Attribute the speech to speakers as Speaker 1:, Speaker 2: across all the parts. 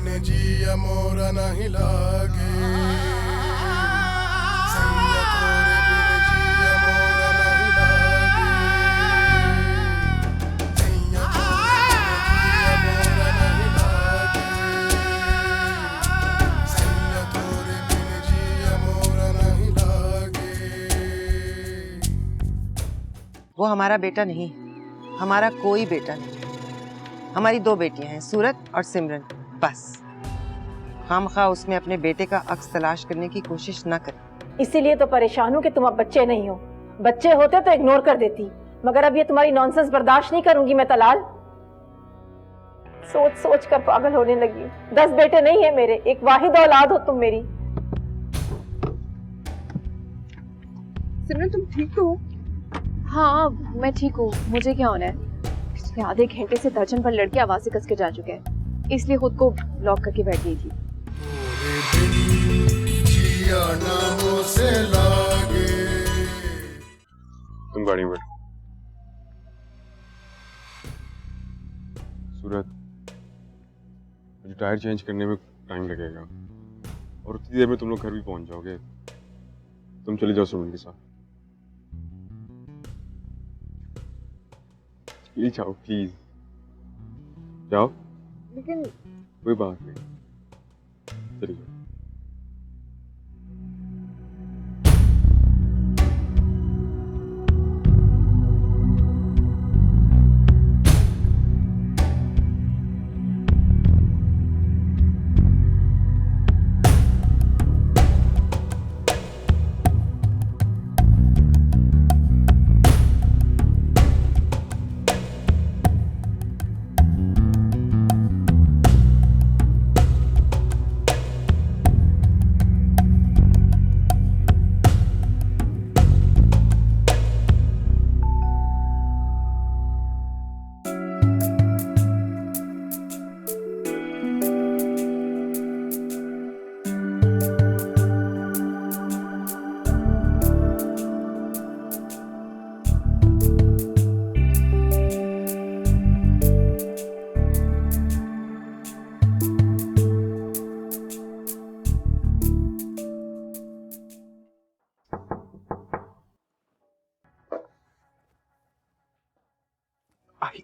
Speaker 1: बिन जिया मोरा नहीं लागे, सैया तोरे बिन जिया मोरा नहीं लागे, सैया तोरे बिन जिया मोरा नहीं लागे, सैया तोरे बिन जिया मोरा नहीं लागे।
Speaker 2: वो हमारा बेटा नहीं, हमारा कोई बेटा नहीं। हमारी 2 बेटियां हैं, सूरत और सिमरन, बस। खामखा उसमें अपने बेटे का अक्स तलाश करने की कोशिश न करें।
Speaker 3: इसीलिए तो परेशान हूँ कि तुम अब बच्चे नहीं हो। बच्चे होते तो इग्नोर कर देती, मगर अब ये तुम्हारी नॉनसेंस बर्दाश्त नहीं करूंगी मैं तलाल। सोच सोच कर पागल होने लगी। 10 बेटे नहीं है मेरे, एक वाहिद औलाद हो तुम मेरी।
Speaker 4: सिमरन तुम ठीक हो? हाँ मैं ठीक हूँ, मुझे क्या होना है? पिछले आधे घंटे से दर्जन भर लड़के आवाज़ें कस के जा चुके हैं, इसलिए खुद को लॉक करके बैठ गई थी।
Speaker 5: तुम गाड़ी में बैठो। सूरत, मुझे टायर चेंज करने में टाइम लगेगा और उतनी देर में तुम लोग घर भी पहुंच जाओगे। तुम चले जाओ सुमन के साथ। प्लीज जाओ, प्लीज जाओ।
Speaker 4: लेकिन
Speaker 5: कोई बात नहीं, चले जाओ।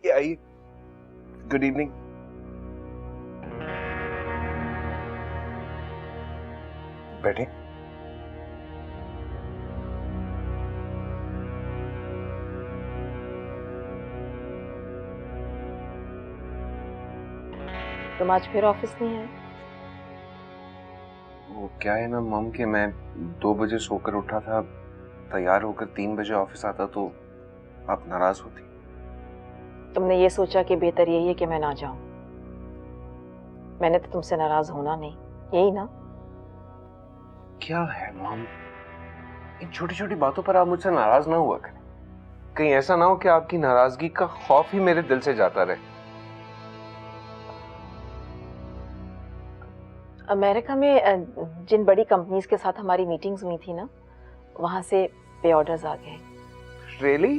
Speaker 6: आइए। Good evening. बैठे।
Speaker 3: तुम आज फिर ऑफिस नहीं आए?
Speaker 6: वो क्या है ना मम कि मैं 2 बजे सोकर उठा था, तैयार होकर 3 बजे ऑफिस आता तो आप नाराज होती।
Speaker 3: तुमने ये सोचा कि बेहतर यही है कि मैं ना जाऊं। मैंने तो तुमसे नाराज होना नहीं, यही ना?
Speaker 6: क्या है मम, इन छोटी छोटी बातों पर आप मुझसे नाराज ना हुआ करें। कहीं ऐसा ना हो कि आपकी नाराजगी का खौफ ही मेरे दिल से जाता रहे।
Speaker 3: अमेरिका में जिन बड़ी कंपनीज के साथ हमारी मीटिंग्स हुई थी ना, वहां से पे ऑर्डर्स आ गए।
Speaker 6: Really?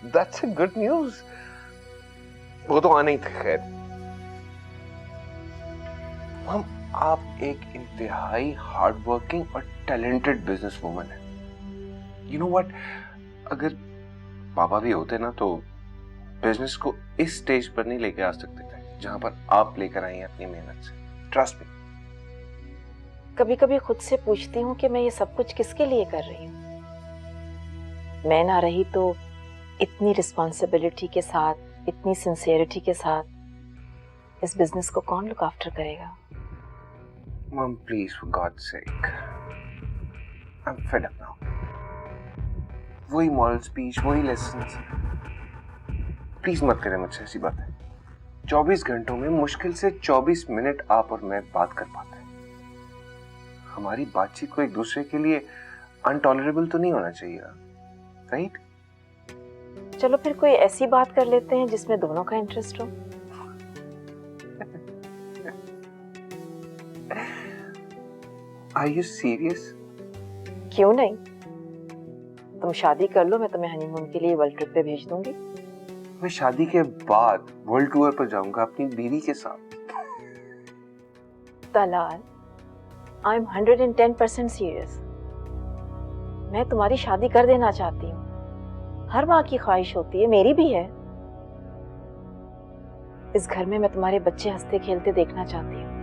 Speaker 6: That's a good news. वो तो आने ही थे। खैर हम, आप एक इंतहाई हार्ड वर्किंग और टैलेंटेड बिजनेस वूमन है। यू नो व्हाट, अगर पापा भी होते ना तो बिजनेस को इस स्टेज पर नहीं लेके आ सकते थे जहां पर आप लेकर आई हैं अपनी मेहनत से। Trust me.
Speaker 3: कभी कभी खुद से पूछती हूँ कि मैं ये सब कुछ किसके लिए कर रही हूँ। मैं ना रही तो इतनी रिस्पॉन्सिबिलिटी के साथ, इतनी सिंसियरिटी के साथ इस बिजनेस को कौन लुक आफ्टर करेगा?
Speaker 6: Mum please, for God's sake, I am fed up now. वही मॉरल स्पीच, वही लेसन्स। प्लीज मत करें मुझसे ऐसी बातें। 24 घंटों में मुश्किल से 24 मिनट आप और मैं बात कर पाते हैं। हमारी बातचीत को एक दूसरे के लिए अनटॉलरेबल तो नहीं होना चाहिए, राइट?
Speaker 3: चलो फिर कोई ऐसी बात कर लेते हैं जिसमें दोनों का इंटरेस्ट हो।
Speaker 6: Are you serious?
Speaker 3: क्यों नहीं? तुम शादी कर लो, मैं तुम्हें हनीमून के लिए वर्ल्ड ट्रिप पे भेज दूंगी।
Speaker 6: मैं शादी के बाद वर्ल्ड टूर पर जाऊंगा अपनी बीवी के साथ।
Speaker 3: Talal, I am 110% serious. मैं तुम्हारी शादी कर देना चाहती हूँ। हर माँ की ख्वाहिश होती है, मेरी भी है। इस घर में मैं तुम्हारे बच्चे हंसते खेलते देखना चाहती हूँ।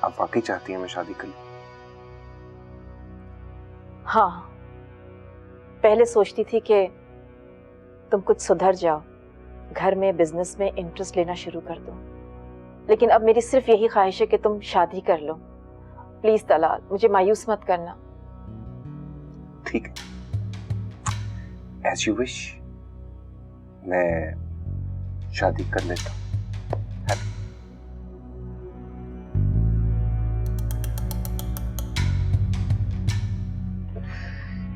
Speaker 6: आप वाकई चाहती हैं मैं शादी कर लूं?
Speaker 3: हाँ, पहले सोचती थी कि तुम कुछ सुधर जाओ, घर में बिजनेस में इंटरेस्ट लेना शुरू कर दो, लेकिन अब मेरी सिर्फ यही ख्वाहिश है कि तुम शादी कर लो। प्लीज तलाल, मुझे मायूस मत करना।
Speaker 6: ठीक है, एज यू विश, मैं शादी कर लेता हूँ।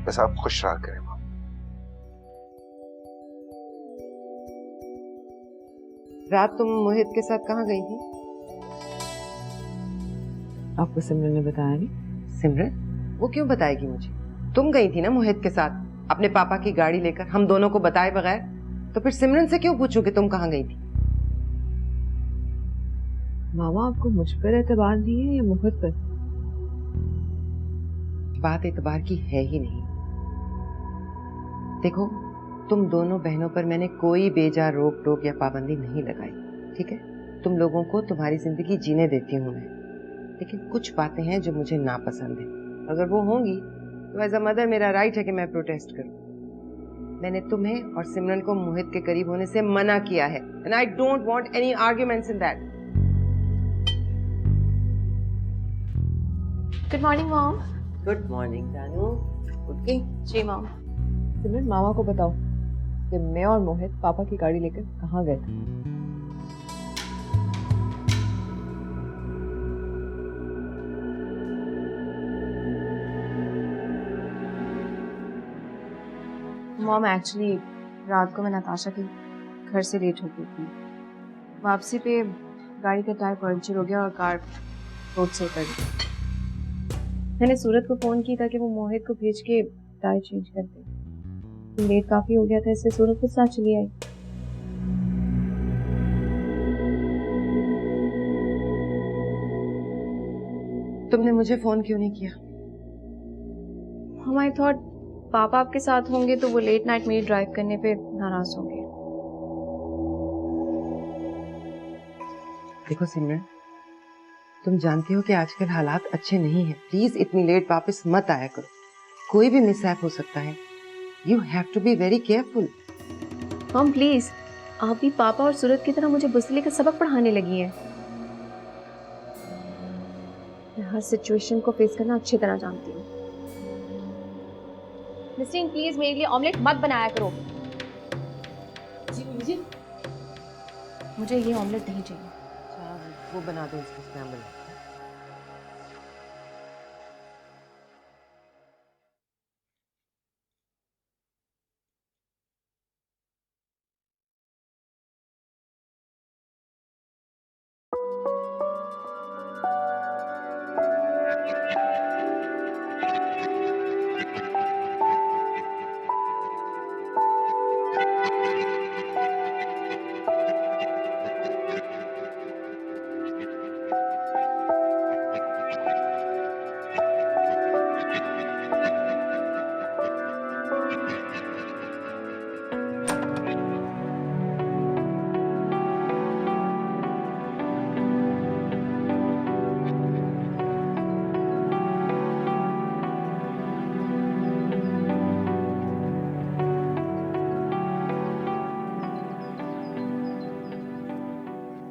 Speaker 6: बस आप खुश रहा करें माँ।
Speaker 2: रात तुम मोहित के साथ कहाँ गई थी?
Speaker 3: आपको सिमरन ने बताया नहीं?
Speaker 2: सिमरन? वो क्यों बताएगी मुझे? तुम गई थी ना मोहित के साथ अपने पापा की गाड़ी लेकर, हम दोनों को बताए बगैर। तो फिर सिमरन से क्यों पूछूं कि तुम कहाँ गई थी?
Speaker 3: मामा, आपको मुझ पर एतबार नहीं है या मोहित पर?
Speaker 2: बात एतबार की है ही नहीं। देखो, तुम दोनों बहनों पर मैंने कोई बेजा रोक टोक या पाबंदी नहीं लगाई, ठीक है? तुम लोगों को तुम्हारी जिंदगी जीने देती हूँ मैं, लेकिन कुछ बातें हैं जो मुझे नापसंद है। अगर वो होंगी तो एज अ मदर मेरा राइट है कि मैं प्रोटेस्ट करूं। मैंने तुम्हें और सिमरन को मोहित के करीब होने से मना किया है, and I don't want any arguments in that.
Speaker 4: Good morning mom.
Speaker 2: Good morning जानू। उठ गई?
Speaker 4: जी मॉम।
Speaker 3: सिमरन, मामा को बताओ कि मैं और मोहित पापा की गाड़ी लेकर कहाँ गए थे।
Speaker 4: मॉम, एक्चुअली रात को मैं नताशा के घर से लेट हो गई थी। वापसी पे गाड़ी का टायर पंचर हो गया और कार रोड से उतर गई। मैंने सूरत को फ़ोन की था कि वो मोहित को भेज के टायर चेंज कर दे। लेट काफ़ी हो गया था, इससे सूरत के साथ चली आई।
Speaker 2: तुमने मुझे फोन क्यों नहीं किया?
Speaker 4: आई थॉट पापा आपके साथ होंगे तो वो लेट नाइट मेरी ड्राइव करने पे नाराज होंगे।
Speaker 2: देखो सिमरन, तुम जानती हो कि आजकल हालात अच्छे नहीं हैं। प्लीज इतनी लेट वापस मत आया करो, कोई भी मिसहैप हो सकता है। You have to be very careful.
Speaker 4: Mom please, आप भी पापा और सूरत की तरह मुझे बुजदिली का सबक पढ़ाने लगी हैं। मैं हर सिचुएशन को फेस करना अच्छी तरह जानती हूँ। मिस्टीन, प्लीज मेरे लिए ऑमलेट मत बनाया करो। जी, मुझे ये ऑमलेट नहीं चाहिए।
Speaker 2: अच्छा, वो बना दो, इसको स्क्रैम्बल।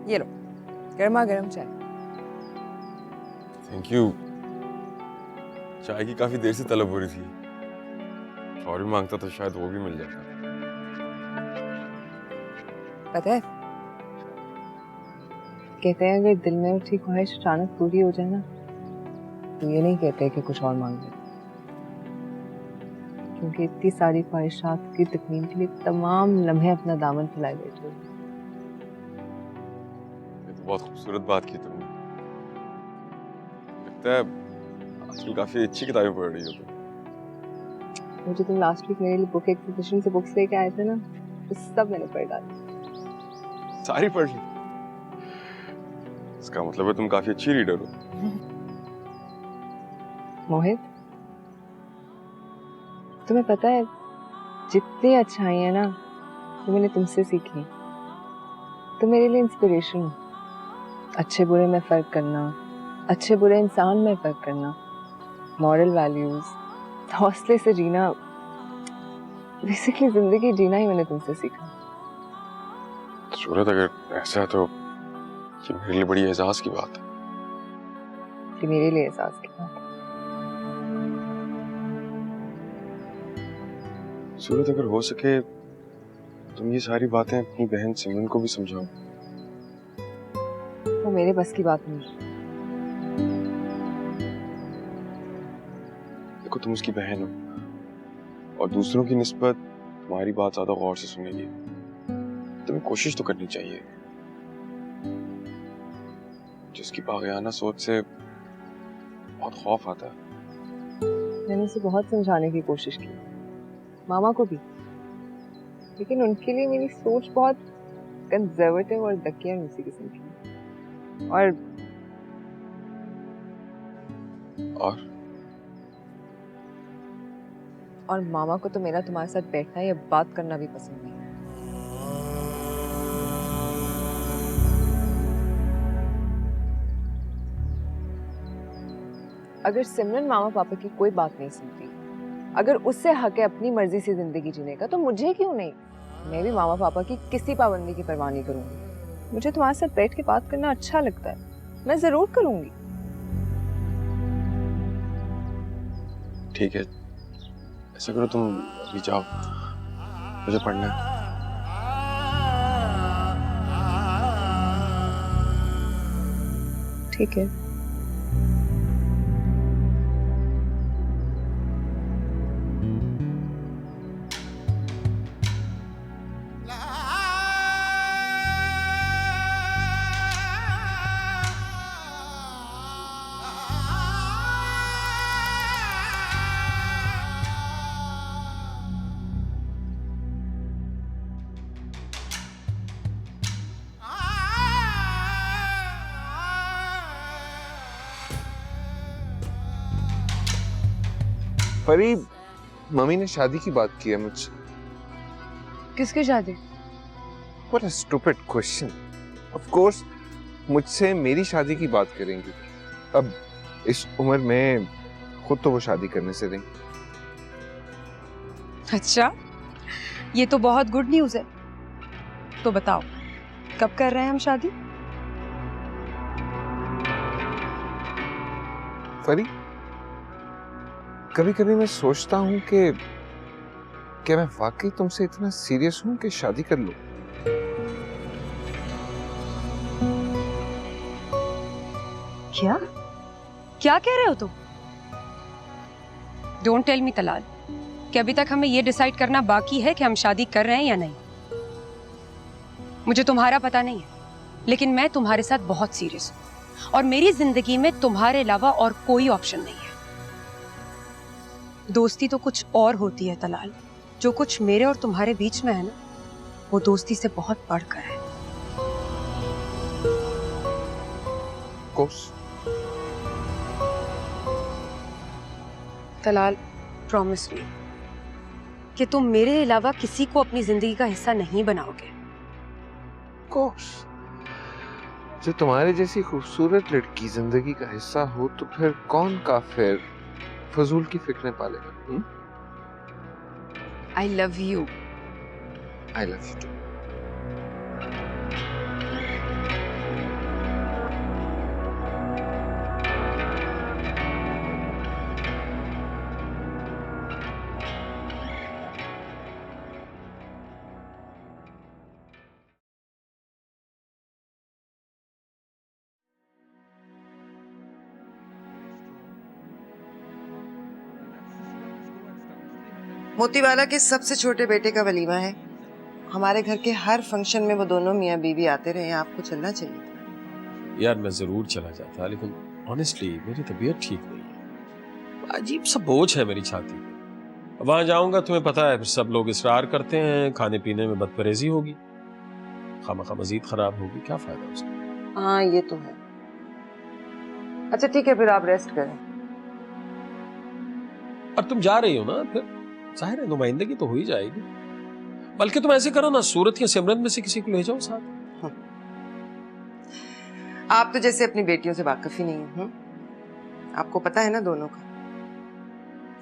Speaker 3: ये लो, गर्मा गर्म चाय।
Speaker 5: Thank you. चाय की काफी देर से तलब हो रही थी, और भी मांगता तो शायद वो भी मिल जाता।
Speaker 3: पता है, कहते हैं अगर दिल में उठी ख्वाहिश अचानक पूरी हो जाए ना, तो ये नहीं कहते कि कुछ और मांग ले, क्योंकि इतनी सारी ख्वाहिशात की तकमील के लिए तमाम लम्हे अपना दामन फैलाए बैठे।
Speaker 5: ये तो बहुत खूबसूरत बात की तुमने। लगता है आजकल काफी अच्छी किताबें पढ़ रही हो तुम।
Speaker 3: मुझे तुम लास्ट वीक मेरे लिए बुक एग्जीबिशन से बुक्स लेके आए थे ना, तो सब मैंने पढ़ डाली।
Speaker 5: सारी पढ़ ली? इसका मतलब है तुम काफी अच्छी रीडर हो।
Speaker 4: मोहित, तुम्हें पता है जितनी अच्छाई है ना वो मैंने तुमसे सीखी। तुम मेरे लिए इंस्पिरेशन हो। अच्छे बुरे में फर्क करना, अच्छे बुरे इंसान में फर्क करना, मॉरल वैल्यूज, हौसले से जीना, बेसिकली जिंदगी जीना ही मैंने तुमसे सीखा।
Speaker 5: सूरत, अगर ऐसा है तो ये मेरे लिए बड़ी एहसास की बात है।
Speaker 4: कि मेरे लिए एहसास की बात है।
Speaker 5: सूरत, अगर हो सके तुम ये सारी बातें अपनी बहन सिमरन को भी समझाओ।
Speaker 4: वो मेरे बस की बात नहीं।
Speaker 5: देखो, तुम उसकी बहन हो और दूसरों की निस्बत तुम्हारी बात ज्यादा गौर से सुनेगी। तुम्हें कोशिश तो करनी चाहिए। जिसकी बाग़याना सोच से बहुत खौफ आता है।
Speaker 4: मैंने उसे बहुत समझाने की कोशिश की, मामा को भी, लेकिन उनके लिए मेरी सोच बहुत कंजर्वेटिव और दकियानूसी किस्म की। और मामा को तो मेरा तुम्हारे साथ बैठना या बात करना भी पसंद नहीं। अगर सिमरन मामा पापा की कोई बात नहीं सुनती, अगर उससे हक है अपनी मर्जी से जिंदगी जीने का, तो मुझे क्यों नहीं? मैं भी मामा पापा की किसी पाबंदी की परवाह नहीं करूंगी। मुझे तुम्हारे साथ बैठ के बात करना अच्छा लगता है, मैं जरूर करूंगी।
Speaker 5: ठीक है, ऐसा करो, तुम अभी जाओ, मुझे पढ़ना है।
Speaker 4: ठीक है।
Speaker 6: परी, मम्मी ने शादी की बात की है मुझसे।
Speaker 4: किसकी शादी?
Speaker 6: What a stupid question. Of course, मुझसे मेरी शादी की बात करेंगी। अब इस उम्र में खुद तो वो शादी करने से नहीं।
Speaker 7: अच्छा, ये तो बहुत गुड न्यूज़ है। तो बताओ, कब कर रहे हैं हम शादी?
Speaker 6: परी, कभी-कभी मैं सोचता हूँ कि क्या मैं वाकई तुमसे इतना सीरियस हूँ कि शादी कर लूं?
Speaker 7: क्या क्या कह रहे हो तुम? डोंट टेल मी तलाल कि अभी तक हमें ये डिसाइड करना बाकी है कि हम शादी कर रहे हैं या नहीं। मुझे तुम्हारा पता नहीं है, लेकिन मैं तुम्हारे साथ बहुत सीरियस हूँ और मेरी जिंदगी में तुम्हारे अलावा और कोई ऑप्शन नहीं है। दोस्ती तो कुछ और होती है तलाल। जो कुछ मेरे और तुम्हारे बीच में है ना, वो दोस्ती से बहुत बढ़कर है।
Speaker 6: कोर्स।
Speaker 7: तलाल, प्रॉमिस मी कि तुम मेरे अलावा किसी को अपनी जिंदगी का हिस्सा नहीं बनाओगे।
Speaker 6: कोर्स। जो तुम्हारे जैसी खूबसूरत लड़की जिंदगी का हिस्सा हो तो फिर कौन काफिर फजूल की फिक्रें पालेगा?
Speaker 7: I love you.
Speaker 6: I love you too.
Speaker 2: Motiwala के सबसे छोटे बेटे का वलीमा है। हमारे घर के हर फंक्शन में वो दोनों मियाँ बीवी आते रहे। आपको चलना चाहिए था।
Speaker 8: यार मैं जरूर चला जाता, लेकिन ऑनेस्टली मेरी तबीयत ठीक नहीं है। अजीब सा बोझ है मेरी छाती पे। वहां जाऊंगा तुम्हें पता है, फिर सब लोग इसरार करते हैं, खाने पीने में बदपरहेजी होगी, खामखा मजीद खराब होगी, क्या फायदा उसका?
Speaker 2: हाँ, ये तो है। अच्छा ठीक है, फिर आप रेस्ट करें।
Speaker 8: और तुम जा रही हो ना, फिर जाहिर है नुमाइंदगी तो हो ही जाएगी। बल्कि तुम ऐसे करो ना, सूरत या सिमरन में से किसी को ले जाओ साथ।
Speaker 2: आप तो जैसे अपनी बेटियों से वाकिफ ही नहीं है। आपको पता है ना दोनों का।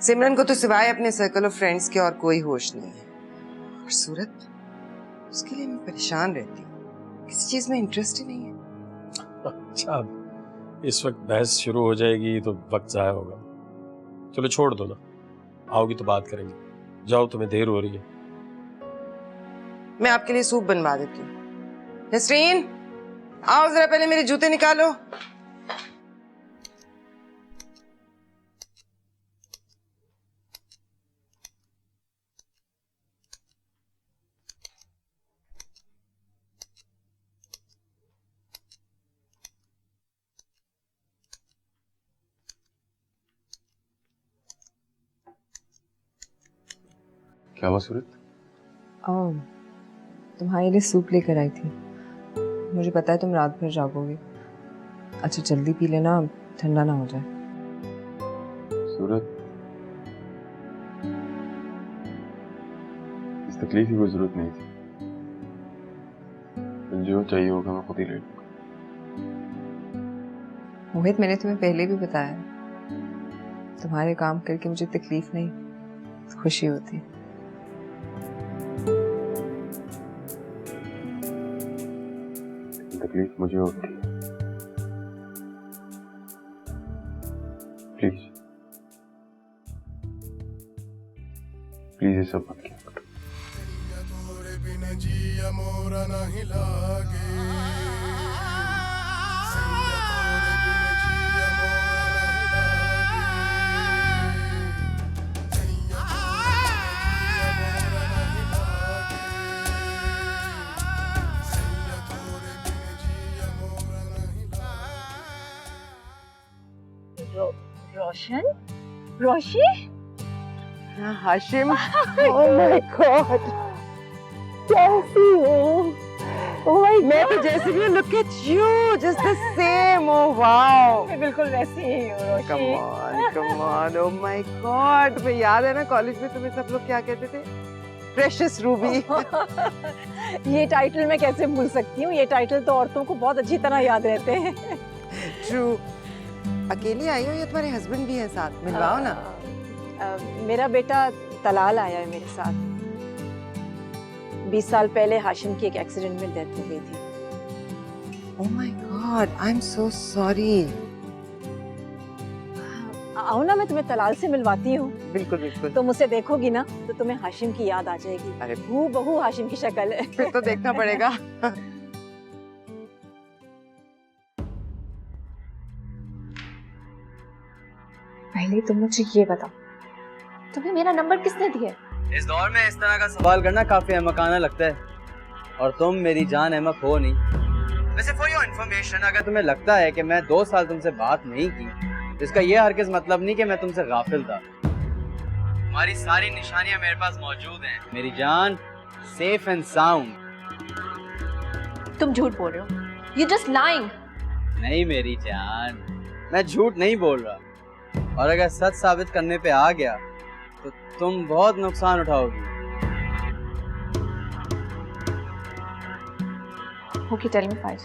Speaker 2: सिमरन को तो सिवाय अपने सर्कल ऑफ फ्रेंड्स के और कोई होश नहीं है, और सूरत, उसके लिए मैं परेशान रहती हूँ, किसी चीज में इंटरेस्ट ही नहीं है।
Speaker 8: अच्छा, इस वक्त बहस शुरू हो जाएगी तो वक्त जाया होगा। चलो छोड़ दो ना, आओगी तो बात करेंगे। जाओ, तुम्हें देर हो रही है।
Speaker 2: मैं आपके लिए सूप बनवा देती हूँ। नसरीन, आओ जरा पहले मेरे जूते निकालो।
Speaker 5: क्या हुआ सूरत?
Speaker 4: तुम्हारे लिए सूप लेकर आई थी। मुझे पता है तुम रात भर जागोगे। अच्छा जल्दी पी लेना, ठंडा ना हो जाए।
Speaker 5: सूरत, इस तकलीफ की कोई जरूरत नहीं थी। जो चाहिए होगा मैं खुद ही ले लूंगा।
Speaker 4: मोहित, मैंने तुम्हें पहले भी बताया, तुम्हारे काम करके मुझे तकलीफ नहीं, खुशी होती।
Speaker 5: तकलीफ मुझे होती है। प्लीज प्लीज ये सब मत किया करो।
Speaker 1: तोरे बिन जिया मोरा नहीं लागे, सैया तोरे बिन जिया मोरा नहीं लागे, सैया तोरे बिन जिया मोरा नहीं लागे।
Speaker 3: रोशन, रोशी,
Speaker 2: हाँ, हाशिम।
Speaker 3: ओह माय गॉड, कैसी हो? ओह माय
Speaker 2: मैं तो जैसे भी look at you, just the same. Oh wow,
Speaker 3: मैं बिल्कुल वैसी ही हूँ Roshi.
Speaker 2: Come on, oh my God. मैं याद है ना कॉलेज में तुम्हें सब लोग क्या कहते थे? Precious Ruby.
Speaker 3: ये टाइटल मैं कैसे भूल सकती हूँ? ये टाइटल तो औरतों को बहुत अच्छी तरह याद रहते हैं।
Speaker 2: ट्रू। अकेली आई हो या तुम्हारे हस्बैंड भी है साथ? मिलवाओ ना।
Speaker 3: मेरा बेटा तलाल आया है मेरे साथ। 20 साल पहले हाशिम की एक एक्सीडेंट में डेथ हो गई थी।
Speaker 2: ओह my God, I am so sorry.
Speaker 3: आओ ना, मैं तुम्हें तलाल से मिलवाती हूँ।
Speaker 2: बिल्कुल बिल्कुल।
Speaker 3: तुम उसे देखोगी ना तो तुम्हें हाशिम की याद आ जाएगी।
Speaker 2: अरे
Speaker 3: हूबहू हाशिम की शक्ल है।
Speaker 2: फिर तो देखना पड़ेगा।
Speaker 4: पहले तुम मुझे ये बताओ, तुम्हें मेरा नंबर किसने दिया?
Speaker 9: इस दौर में इस तरह का सवाल करना काफी अहमकाना लगता है, और तुम मेरी जान अहमक हो नहीं। वैसे फॉर योर इन्फॉर्मेशन, अगर तुम्हें लगता है कि मैं 2 साल तुमसे बात नहीं की, तो इसका ये हरगिज़ मतलब नहीं कि मैं तुमसे गाफिल था। तुम्हारी सारी निशानियां मेरे पास मौजूद हैं मेरी जान, सेफ एंड साउंड।
Speaker 4: तुम झूठ बोल रहे हो। You just lying.
Speaker 9: नहीं मेरी जान, मैं झूठ नहीं बोल रहा, और अगर सच साबित करने पे आ गया तो तुम बहुत नुकसान उठाओगी।
Speaker 4: ओके टेल मी फाइव,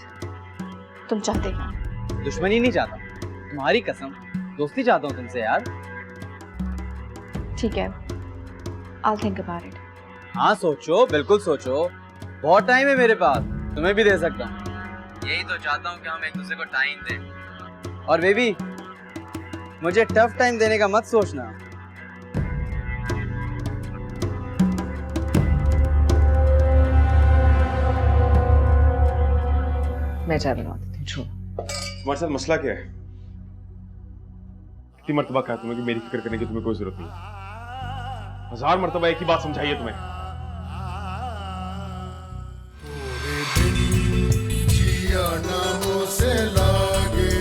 Speaker 4: तुम चाहते क्या?
Speaker 9: दुश्मनी नहीं चाहता, तुम्हारी कसम, दोस्ती चाहता हूँ तुमसे यार।
Speaker 4: ठीक है, I'll think about it.
Speaker 9: हाँ सोचो, बिल्कुल सोचो, बहुत टाइम है मेरे पास, तुम्हें भी दे सकता हूँ। यही तो चाहता हूँ कि हम एक दूसरे को टाइम दें। और बेबी, मुझे टफ टाइम देने का मत सोचना।
Speaker 4: मैं जा रहा हूँ, छोड़।
Speaker 5: तुम्हारे साथ मसला क्या है? कितनी मर्तबा कहा तुम्हें कि मेरी फिक्र करने की तुम्हें कोई जरूरत नहीं है? 1000 मर्तबा एक ही बात समझाइए तुम्हें।
Speaker 1: तोरे बिन जिया ना हो से लागे।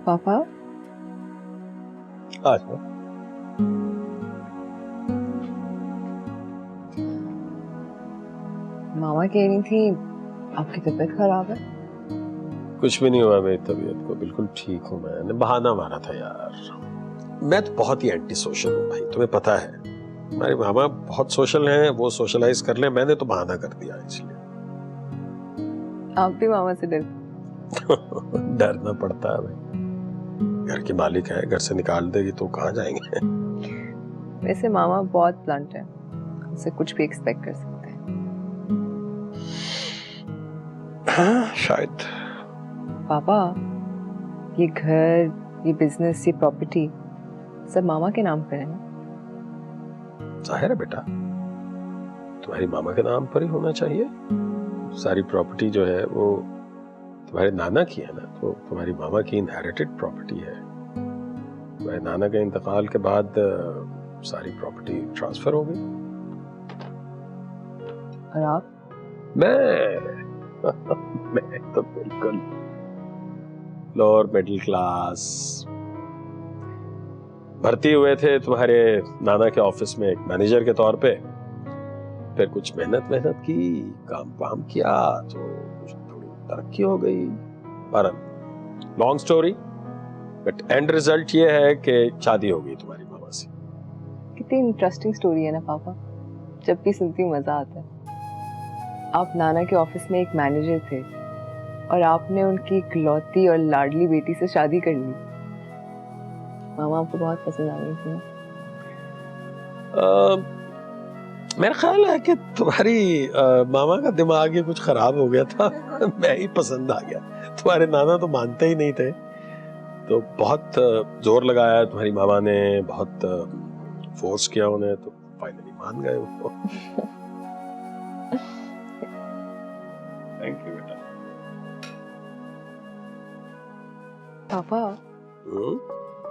Speaker 4: पापा,
Speaker 8: आ जाओ।
Speaker 4: मामा कह रही थी आपकी तबीयत खराब है।
Speaker 8: कुछ भी नहीं हुआ मेरी तबीयत को, बिल्कुल ठीक हूँ। मैंने बहाना मारा था यार। मैं तो बहुत ही एंटी सोशल हूँ भाई, तुम्हें पता है। हमारे मामा बहुत सोशल हैं, वो सोशलाइज कर ले, मैंने तो बहाना कर दिया इसलिए।
Speaker 4: आप भी मामा से डर
Speaker 8: डरना पड़ता है भाई, घर के मालिक है, घर से निकाल देगी तो कहाँ जाएंगे।
Speaker 4: वैसे मामा बहुत ब्लंट है, उनसे कुछ भी एक्सपेक्ट कर सकते हैं।
Speaker 8: हाँ शायद।
Speaker 4: पापा, ये घर, ये बिजनेस, ये प्रॉपर्टी सब मामा के नाम पर है ना?
Speaker 8: जाहिर है बेटा, तुम्हारी मामा के नाम पर ही होना चाहिए। सारी प्रॉपर्टी जो है वो तुम्हारे नाना की है ना, तो तुम्हारी मामा की इनहेरिटेड प्रॉपर्टी है। तुम्हारे नाना के इंतकाल के बाद सारी प्रॉपर्टी ट्रांसफर हो गई।
Speaker 4: और आप?
Speaker 8: मैं तो बिल्कुल लोअर मिडिल क्लास। भर्ती हुए थे तुम्हारे नाना के ऑफिस में एक मैनेजर के तौर पे, फिर कुछ मेहनत की, काम किया तो थोड़ी तरक्की हो गई। पर long story, but and result ये है कि शादी हो गई तुम्हारी मामा से।
Speaker 4: कितनी इंटरेस्टिंग स्टोरी है ना पापा, जब भी सुनती मजा आता है। आप नाना के ऑफिस में एक मैनेजर थे और आपने उनकी इकलौती और लाडली बेटी से शादी कर ली। मामा आपको बहुत पसंद आ गई थी।
Speaker 8: मेरा ख्याल है कि तुम्हारी मामा का दिमाग ही कुछ खराब हो गया था। मैं ही पसंद आ गया। तुम्हारे नाना तो मानते ही नहीं थे, तो बहुत जोर लगाया तुम्हारी मामा ने, बहुत फोर्स किया उन्हें, तो फाइनली मान गए वो। थैंक यू बेटा।
Speaker 4: पापा,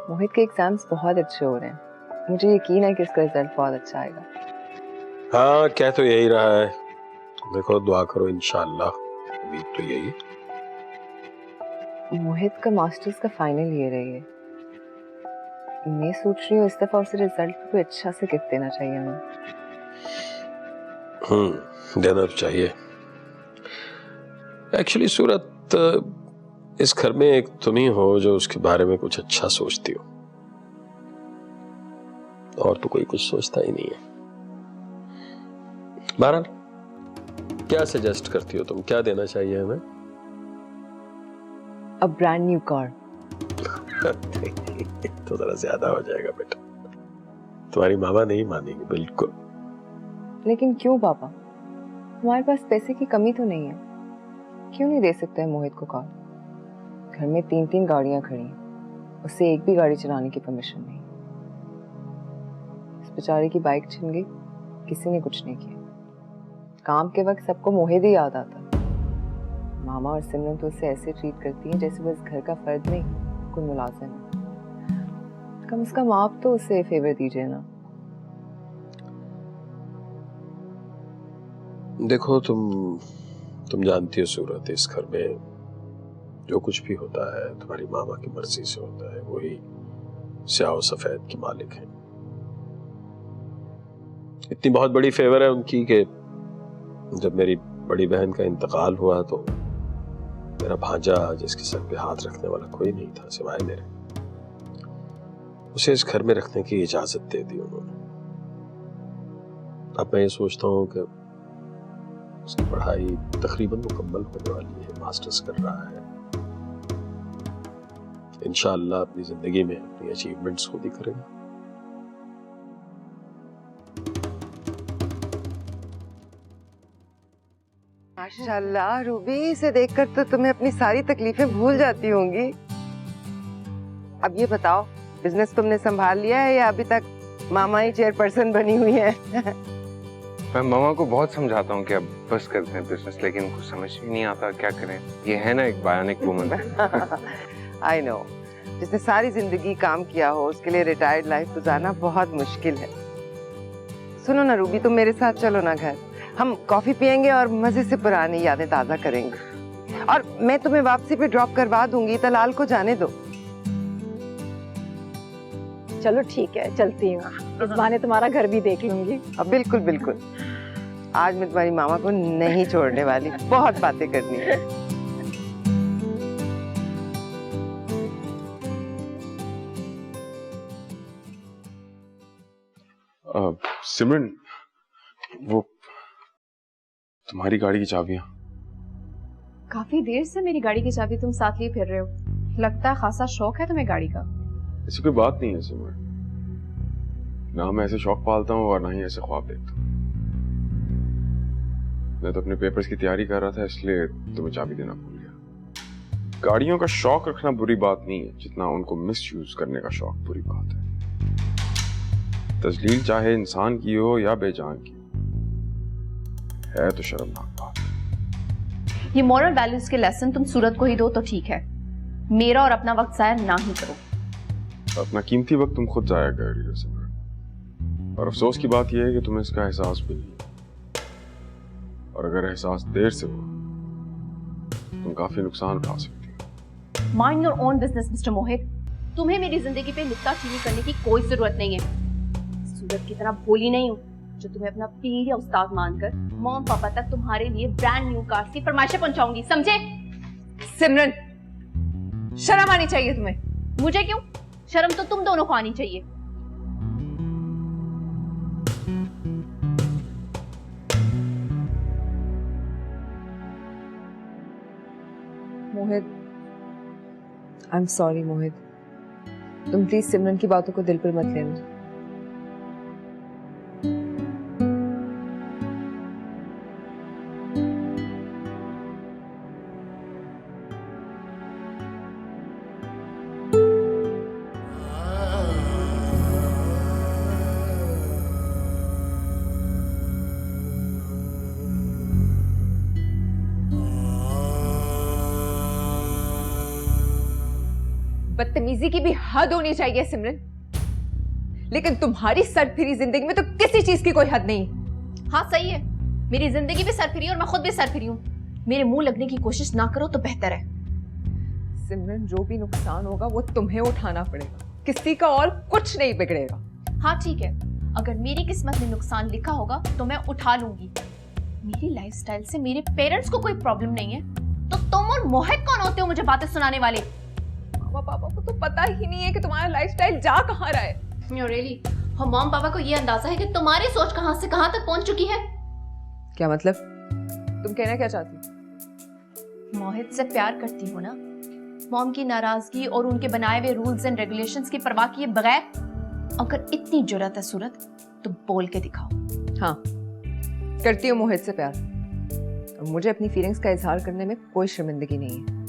Speaker 4: मोहित के एग्जाम्स बहुत अच्छे हो रहे हैं, मुझे यकीन है कि इसका रिजल्ट बहुत अच्छा आएगा।
Speaker 8: हाँ, कह तो यही रहा है, देखो दुआ करो, इंशाल्लाह। उम्मीद तो यही।
Speaker 4: मोहित का मास्टर्स का फाइनल ईयर है ये। मैं सोच रही हूँ इस दफा उसे रिजल्ट पे कोई अच्छा से गिफ्ट देना चाहिए हमें।
Speaker 8: देना तो चाहिए। एक्चुअली सूरत, इस घर में एक तुम ही हो जो उसके बारे में कुछ अच्छा सोचती हो, और तो कोई कुछ सोचता ही नहीं है। बहरहाल, क्या सजेस्ट करती हो तुम, क्या देना चाहिए हमें?
Speaker 4: A brand new car.
Speaker 8: तो जरा ज्यादा हो जाएगा बेटा, तुम्हारी मामा नहीं मानेगी बिल्कुल।
Speaker 4: लेकिन क्यों पापा, हमारे पास पैसे की कमी तो नहीं है, क्यों नहीं दे सकते मोहित को कार? घर में 3 गाड़ियां खड़ी हैं, उससे एक भी गाड़ी चलाने की परमिशन नहीं। इस बेचारे की बाइक छिन गई, किसी ने कुछ नहीं किया। काम के वक्त सबको मोहित ही याद आता। मामा और सिमरन तो उसे ऐसे ट्रीट करती हैं जैसे बस घर का फर्द नहीं, कोई मुलाजिम है। कम से कम आप तो उसे फेवर दीजिए ना।
Speaker 8: देखो, तुम जानती हो सूरत, इस घर में जो कुछ भी होता है तुम्हारी मामा की मर्जी से होता है। वही स्याह और सफेद के मालिक हैं। इतनी बहुत बड़ी फेवर है उनकी कि जब मेरी बड़ी बहन का इंतकाल हुआ तो मेरा भांजा, जिसके सर पे हाथ रखने वाला कोई नहीं था सिवाय मेरे, उसे इस घर में रखने की इजाजत दे दी उन्होंने। अब मैं ये सोचता हूँ कि उसकी पढ़ाई तकरीबन मुकम्मल होने वाली है, मास्टर्स कर रहा है। इंशाअल्लाह अपनी जिंदगी में अपनी अचीवमेंट्स खुद ही करेगा।
Speaker 2: माशाल्लाह रूबी, इसे देखकर तो तुम्हें अपनी सारी तकलीफें भूल जाती होंगी। अब ये बताओ, बिजनेस तुमने संभाल लिया है या अभी तक मामा ही चेयरपर्सन बनी हुई है?
Speaker 6: मैं मामा को बहुत समझाता हूँ कि अब बस करते हैं बिजनेस, लेकिन उनको समझ ही नहीं आता क्या करें। ये है ना एक बायोनिक वुमन।
Speaker 2: आई नो, जिसने सारी जिंदगी काम किया हो उसके लिए रिटायर्ड लाइफ गुजारना बहुत मुश्किल है। सुनो ना रूबी, तुम मेरे साथ चलो ना घर, हम कॉफी पियेंगे और मजे से पुरानी यादें ताजा करेंगे। और मैं तुम्हें वापसी पे ड्रॉप करवा दूंगी, तलाल को जाने दो।
Speaker 3: चलो ठीक है, चलती हूँ। इस बहाने तुम्हारा घर भी देख लूंगी।
Speaker 2: अब बिल्कुल बिल्कुल। आज मैं तुम्हारी मामा को नहीं छोड़ने वाली, बहुत बातें करनी है।
Speaker 5: सिमरन, वो तुम्हारी गाड़ी की चाबियां।
Speaker 4: काफी देर से मेरी गाड़ी की चाबी तुम साथ लिए फिर रहे हो, लगता है खासा शौक है तुम्हें गाड़ी का।
Speaker 5: ऐसी कोई बात नहीं है सिमरन, ना मैं ऐसे शौक पालता हूँ और ना ही ऐसे ख्वाब देखता हूँ। मैं तो अपने पेपर्स की तैयारी कर रहा था, इसलिए तुम्हें चाबी देना भूल गया। गाड़ियों का शौक रखना बुरी बात नहीं है, जितना उनको मिसयूज करने का शौक बुरी बात है। तजलील चाहे इंसान की हो या बेजान की, है तो शर्मनाक बात।
Speaker 4: ये मॉरल वैल्यूज के लेसन तुम सूरत को ही दो तो ठीक है, मेरा और अपना वक्त जाया ना ही करो।
Speaker 5: अपना कीमती वक्त तुम खुद जाया कर रही हो सिमरन, और अफसोस की बात यह है कि तुम्हें इसका एहसास भी नहीं है। और अगर एहसास देर से हो तुम काफी नुकसान उठा सकती हो।
Speaker 4: Mind your own business mister Mohit, तुम्हें मेरी जिंदगी पे नुक्ताचीनी करने की कोई जरूरत नहीं है। सूरत की तरह भोली नहीं हूँ जो तुम्हें अपना पीर या उस्ताद मानकर मॉम पापा तक तुम्हारे लिए ब्रांड न्यू कार की फरमाइशें पहुंचाऊंगी, समझे?
Speaker 10: सिमरन, शर्म आनी चाहिए तुम्हें।
Speaker 4: मुझे क्यों? शर्म तो तुम दोनों को आनी चाहिए।
Speaker 10: मोहित, आई एम सॉरी मोहित, तुम प्लीज सिमरन की बातों को दिल पर मत लेना। बदतमीजी की भी हद होनी चाहिए सिमरन, लेकिन तुम्हारी सरफिरी जिंदगी में तो किसी चीज की कोई हद नहीं।
Speaker 4: हाँ सही है, मेरी जिंदगी भी सरफिरी और मैं खुद भी सरफिरी हूँ। मेरे मुंह लगने की कोशिश ना करो तो बेहतर है।
Speaker 10: सिमरन, जो भी नुकसान होगा वो तुम्हें उठाना पड़ेगा, किसी का और कुछ नहीं बिगड़ेगा।
Speaker 4: हाँ ठीक है, अगर मेरी किस्मत में नुकसान लिखा होगा तो मैं उठा लूंगी। मेरी लाइफस्टाइल से मेरे पेरेंट्स को कोई प्रॉब्लम नहीं है, तो तुम और मोहित कौन होते हो मुझे बातें सुनाने वाले?
Speaker 10: मामा पापा को तो पता ही नहीं है कि तुम्हारा लाइफस्टाइल जा कहाँ रहा है।
Speaker 4: रियली? और मॉम पापा को ये अंदाजा है कि तुम्हारी सोच कहां से कहां तक पहुंच चुकी है?
Speaker 10: क्या मतलब? तुम कहना क्या चाहती?
Speaker 4: मोहित से प्यार करती हो ना? मॉम की नाराजगी और उनके बनाए हुए रूल्स एंड रेगुलेशंस की परवाह किए बगैर? अगर इतनी जुर्रत है सूरत तो बोल के दिखाओ।
Speaker 10: हाँ, करती हूँ मोहित से प्यार, और मुझे अपनी फीलिंग्स का इजहार करने में कोई शर्मिंदगी नहीं है।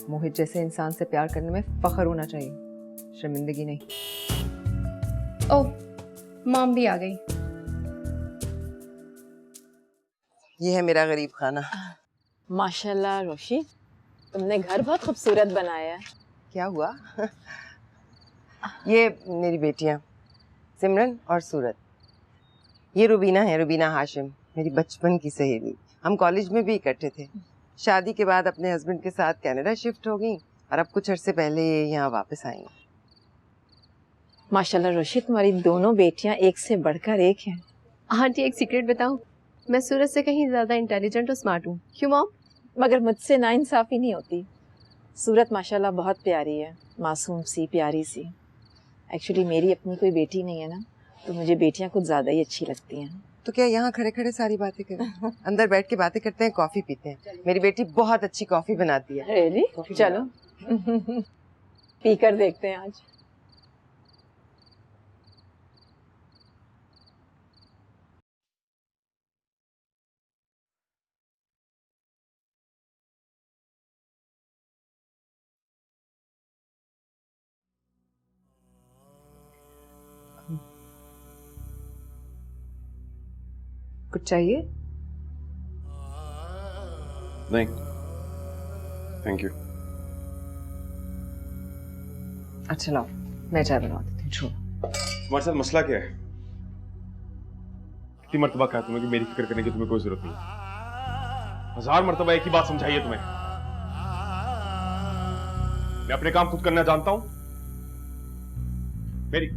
Speaker 10: मोहित जैसे इंसान से प्यार करने में फख्र होना चाहिए, शर्मिंदगी नहीं।
Speaker 4: ओह, मॉम भी आ गई।
Speaker 2: ये है मेरा गरीब खाना।
Speaker 3: माशाल्लाह रोशी, तुमने घर बहुत खूबसूरत बनाया है।
Speaker 2: क्या हुआ? ये मेरी बेटियां सिमरन और सूरत। ये रुबीना है, रुबीना हाशिम, मेरी बचपन की सहेली। हम कॉलेज में भी इकट्ठे थे। शादी के बाद अपने हस्बैंड के साथ कनाडा शिफ्ट हो गई और अब कुछ अरसे पहले ये यहाँ वापस आई।
Speaker 3: माशाल्लाह रोशी, तुम्हारी दोनों बेटियां एक से बढ़कर एक हैं।
Speaker 4: आंटी एक सीक्रेट बताऊं? मैं सूरज से कहीं ज्यादा इंटेलिजेंट और स्मार्ट हूँ। क्यों मॉम?
Speaker 3: मगर मुझसे नाइंसाफी नहीं होती। सूरत माशाल्लाह बहुत प्यारी है, मासूम सी, प्यारी सी। एक्चुअली मेरी अपनी कोई बेटी नहीं है ना, तो मुझे बेटियां कुछ ज्यादा ही अच्छी लगती हैं।
Speaker 2: तो क्या यहाँ खड़े खड़े सारी बातें करें? अंदर बैठ के बातें करते हैं, कॉफी पीते हैं। मेरी बेटी बहुत अच्छी कॉफी बनाती है।
Speaker 3: रियली? चलो पीकर देखते हैं आज।
Speaker 10: कुछ चाहिए?
Speaker 5: नहीं, थैंक यू।
Speaker 10: अच्छा लाओ, मैं चाय बना देती हूँ। छोड़ो।
Speaker 5: तुम्हारे साथ मसला क्या है? कितनी मर्तबा कहा तुम्हें कि मेरी फिक्र करने की तुम्हें कोई जरूरत नहीं। 1000 मर्तबा एक ही बात समझाइए तुम्हें। मैं अपने काम खुद करना जानता हूं। मेरी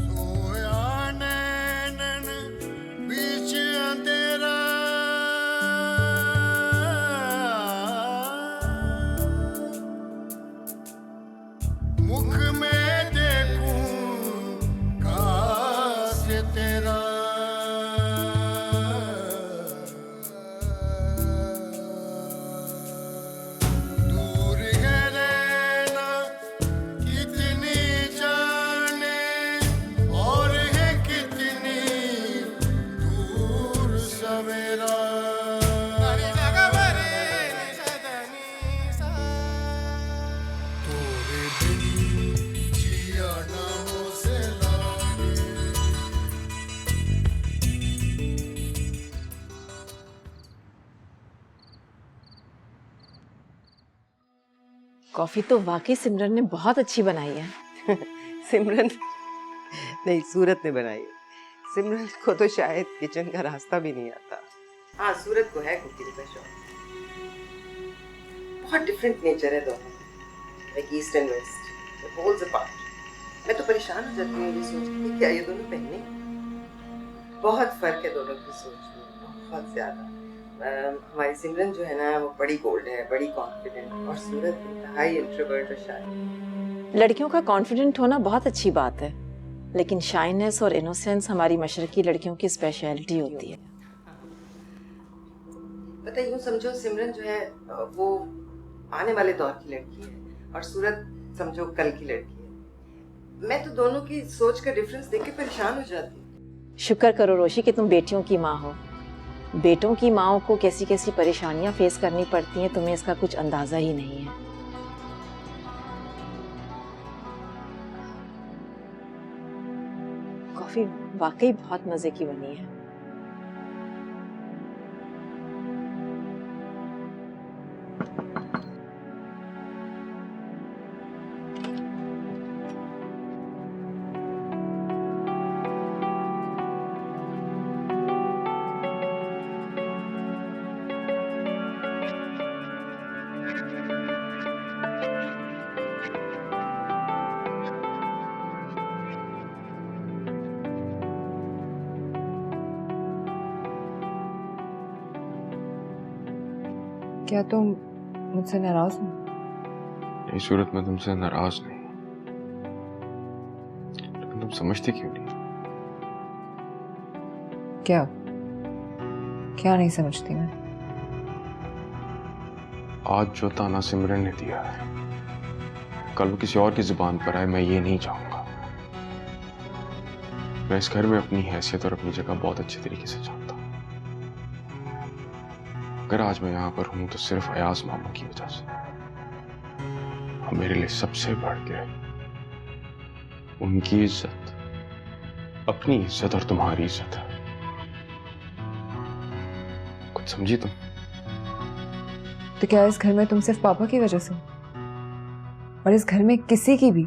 Speaker 1: सोया नैनन बीच मेरा नानी जगह मरे निषदनी सा तोरे बिन जिया ना हो से लागे
Speaker 3: कॉफी तो वाकई सिमरन ने बहुत अच्छी बनाई है।
Speaker 2: सिमरन नहीं, सूरत ने बनाई। सिमरन को तो शायद किचन का रास्ता भी नहीं आता। हाँ, सूरत को है कुकिंग का शौक। बहुत डिफरेंट नेचर है दोनों, like east and west, poles apart. मैं तो परेशान हो जाती हूँ ये सोच के क्या ये दोनों पहने। बहुत फर्क है दोनों की सोच में, बहुत ज्यादा। हमारी सिमरन जो है ना वो बड़ी बोल्ड है, बड़ी कॉन्फिडेंट, और सूरत इंतहाई इंट्रोवर्ट और शाय।
Speaker 3: लड़कियों का कॉन्फिडेंट होना बहुत अच्छी बात है, लेकिन शाइनेस और इनोसेंस हमारी मशरकी लड़कियों की स्पेशलिटी होती है।
Speaker 2: पता यूँ समझो सिमरन जो है वो आने वाले दौर की लड़की है, और सूरत समझो कल की लड़की है। मैं तो दोनों की सोच का डिफरेंस देख के परेशान हो जाती हूँ।
Speaker 3: शुक्र करो रोशी कि तुम बेटियों की माँ हो। बेटों की माँओं को कैसी कैसी परेशानियां फेस करनी पड़ती हैं, तुम्हें इसका कुछ अंदाजा ही नहीं है। कॉफी वाकई बहुत मजे की बनी है।
Speaker 10: क्या तुम मुझसे नाराज हो?
Speaker 5: नहीं सूरत, मैं तुमसे नाराज नहीं, लेकिन तुम समझती क्यों नहीं?
Speaker 10: क्या क्या नहीं समझती मैं?
Speaker 5: आज जो ताना सिमरन ने दिया है, कल वो किसी और की जुबान पर आए, मैं ये नहीं चाहूंगा। मैं इस घर में अपनी हैसियत और अपनी जगह बहुत अच्छे तरीके से जानता हूं। अगर आज मैं यहां पर हूं तो सिर्फ अयाज मामा की वजह से। और मेरे लिए सबसे बढ़ के उनकी इज्जत, अपनी इज्जत और तुम्हारी इज्जत है। कुछ समझी तुम?
Speaker 10: तो क्या इस घर में तुम सिर्फ पापा की वजह से हो? और इस घर में किसी की भी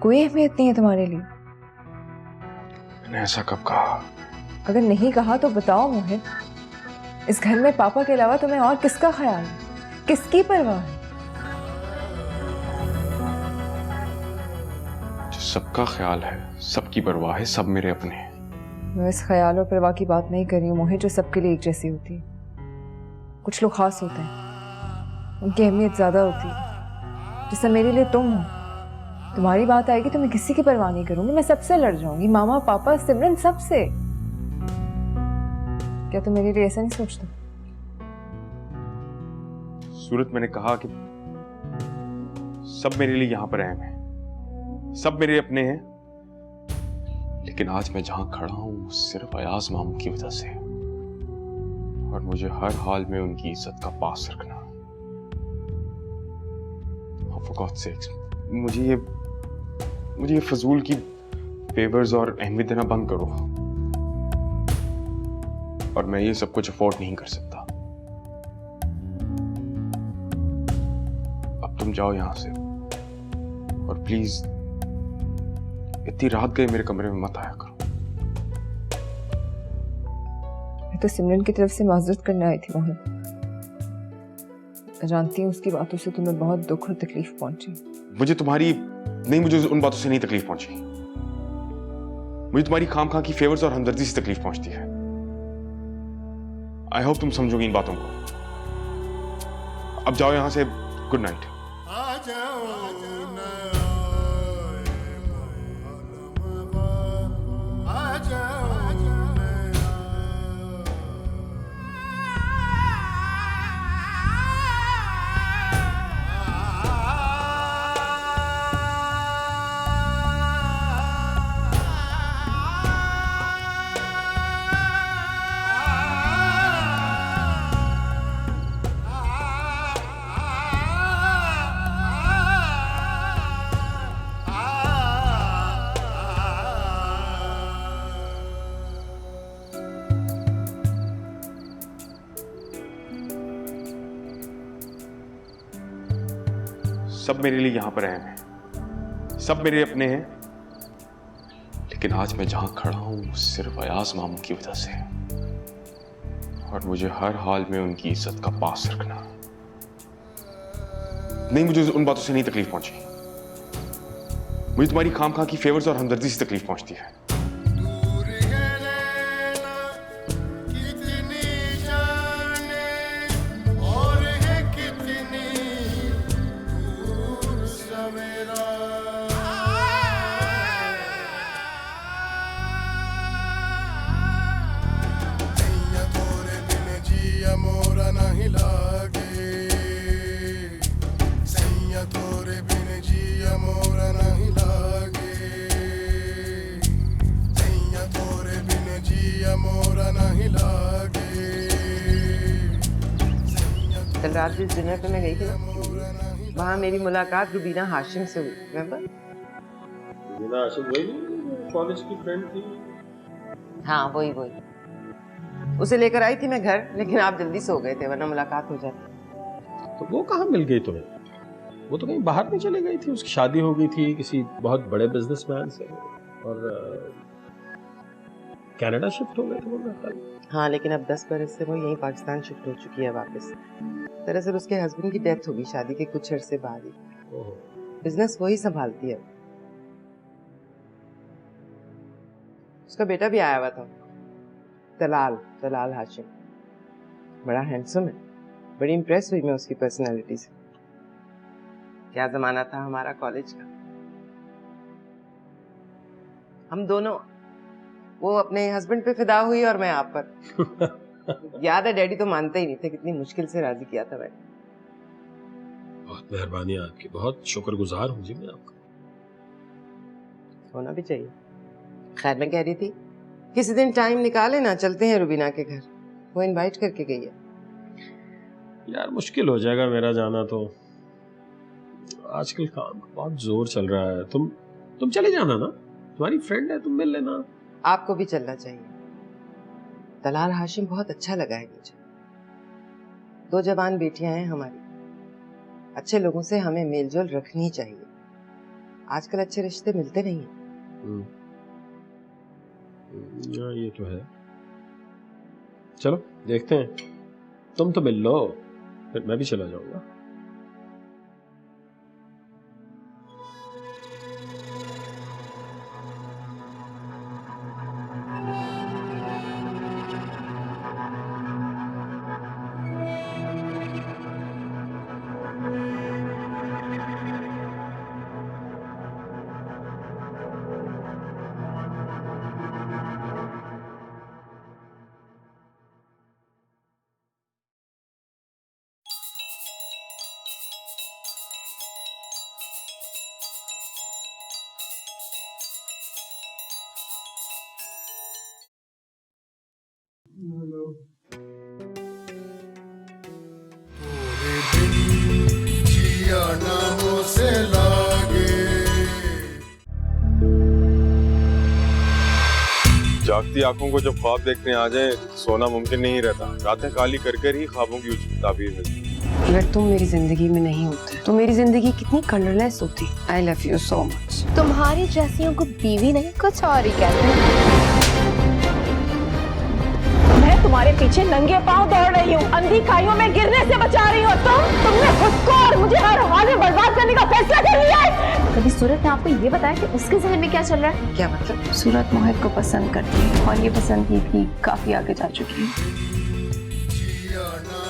Speaker 10: कोई अहमियत नहीं है तुम्हारे लिए?
Speaker 5: मैंने ऐसा कब कहा?
Speaker 10: अगर नहीं कहा तो बताओ मोहित, इस घर में पापा के अलावा तुम्हें और किसका ख्याल है, किसकी परवाह है?
Speaker 5: जो सबका ख्याल है, सबकी परवाह है, सब मेरे अपने हैं।
Speaker 10: मैं इस ख्याल और परवाह की बात नहीं कर रही हूँ मोहित, जो सबके लिए एक जैसी होती है। कुछ लोग खास होते हैं, उनकी अहमियत ज्यादा होती है। जैसे मेरे लिए तुम हो, तुम्हारी बात आएगी तो मैं किसी की परवाह नहीं करूंगी, मैं सबसे लड़ जाऊंगी, मामा पापा सिमरन सबसे। क्या तुम मेरे लिए ऐसा नहीं सोचते?
Speaker 5: सूरत, मैंने कहा कि सब मेरे लिए यहां पर अहम है, सब मेरे अपने हैं, लेकिन आज मैं जहां खड़ा हूं सिर्फ अयाज मामू की वजह से, और मुझे हर हाल में उनकी इज्जत का पास रखना। For God's sakes, मुझे ये फजूल की फेवर्स और अहमियत देना बंद करो, और मैं ये सब कुछ अफोर्ड नहीं कर सकता। अब तुम जाओ यहां से, और प्लीज इतनी रात गए मेरे कमरे में मत आया करो।
Speaker 10: मैं तो सिमरन की तरफ से माजरत करने आई थी मोहित। मैं जानती हूँ उसकी बातों से तुम्हें बहुत दुख और तकलीफ पहुंची।
Speaker 5: मुझे उन बातों से नहीं तकलीफ पहुंची। मुझे तुम्हारी खामखा की फेवर्स और हमदर्दी से तकलीफ पहुंचती है। आई होप तुम समझोगी इन बातों को। अब जाओ यहां से। Good night.
Speaker 1: आ जाओ ना आ जाओ
Speaker 5: सब मेरे लिए यहाँ पर अहम हैं, सब मेरे अपने हैं, लेकिन आज मैं जहां खड़ा हूं वो सिर्फ अयाज मामू की वजह से है, और मुझे हर हाल में उनकी इज्जत का पास रखना। नहीं, मुझे उन बातों से नहीं तकलीफ पहुंची, मुझे तुम्हारी खामखा की फेवर्स और हमदर्दी से तकलीफ पहुंचती है।
Speaker 1: दूर है नैना कितनी जाने और है कितनी दूर सवेरा। सैया तोरे बिन जिया मोरा नहीं लागे, सैया तोरे बिन जिया मोरा नहीं लागे, सैया तोरे बिन जिया मोरा नहीं लागे।
Speaker 2: कल रात जिस डिनर पे मैं गई थी ना, वहाँ मेरी मुलाकात रुबीना हाशिम से हुई, रिमेम्बर?
Speaker 8: रुबीना हाशिम वही कॉलेज की फ्रेंड थी?
Speaker 2: हाँ, वही वही। उसे लेकर आई थी मैं घर, लेकिन आप जल्दी सो गए थे, वरना मुलाकात हो जाती।
Speaker 8: तो वो कहाँ मिल गई तुम्हें? वो तो कहीं बाहर नहीं चली गई थी, उसकी शादी हो गई थी किसी बहुत बड़े बिजनेसमैन से, और कनाडा शिफ्ट हो गए थे वो।
Speaker 2: हाँ, लेकिन अब 10 बरस से वो यहीं पाकिस्तान शिफ्ट हो चुकी है वापस। दरअसल उसके हस्बैंड की डेथ होगी शादी के कुछ अरसे बाद ही। बिजनेस वही संभालती है। उसका बेटा भी आया हुआ था, तलाल हाशिम, बड़ा हैंडसम है। बड़ी इम्प्रेस हुई मैं उसकी पर्सनालिटी से। क्या जमाना था हमारा कॉलेज का। हम दोनों, वो अपने हस्बैंड पे फिदा हुई और मैं आप पर। याद है, डैडी तो मानते ही नहीं थे, कितनी मुश्किल से राजी किया था मैंने।
Speaker 8: बहुत मेहरबानी आपकी, बहुत शुक्रगुजार हूँ जी मैं आपका।
Speaker 2: होना भी चाहिए। खैर, मैं कह रही थी किसी दिन टाइम निकाले ना, चलते हैं रुबीना के घर। वो इनवाइट करके गई है।
Speaker 8: यार मुश्किल हो जाएगा मेरा जाना, तो आजकल काम का बहुत जोर चल रहा है। तुम चले जाना ना, तुम्हारी फ्रेंड है, तुम मिल लेना।
Speaker 2: आपको भी चलना चाहिए। तलाल हाशिम बहुत अच्छा लगा है मुझे। 2 जवान बेटियां हैं हमारी। अच्छे लोगों से हमें मेलजोल रखनी चाहिए। आजकल अच्छे रिश्ते मिलते नहीं हैं।
Speaker 8: ये तो है। चलो देखते हैं, तुम तो मिल लो, फिर मैं भी चला जाऊंगा।
Speaker 1: तोरे बिन जिया ना हो से लागे।
Speaker 5: जागती आंखों को जब ख्वाब देखने आ जाए, सोना मुमकिन नहीं रहता। रातें काली कर ही ख्वाबों की ताबीर मिलती।
Speaker 7: अगर तुम मेरी जिंदगी में नहीं होते तो मेरी जिंदगी कितनी कलरलेस होती। आई लव यू सो मच।
Speaker 11: तुम्हारी जैसियों को बीवी नहीं, कुछ और ही कहते हैं।
Speaker 3: मैं तुम्हारे पीछे नंगे पांव दौड़ रही हूँ, अंधी खाइयों में गिरने से बचा रही हो। तुमने खुद को और मुझे हर हाल में बर्बाद करने का फैसला कर लिया है।
Speaker 11: कभी सूरत ने आपको ये बताया कि उसके जहन में क्या चल रहा है?
Speaker 2: क्या मतलब?
Speaker 7: सूरत मोहित को पसंद करती है और ये पसंदीदगी काफी आगे जा चुकी है।
Speaker 1: जिया ना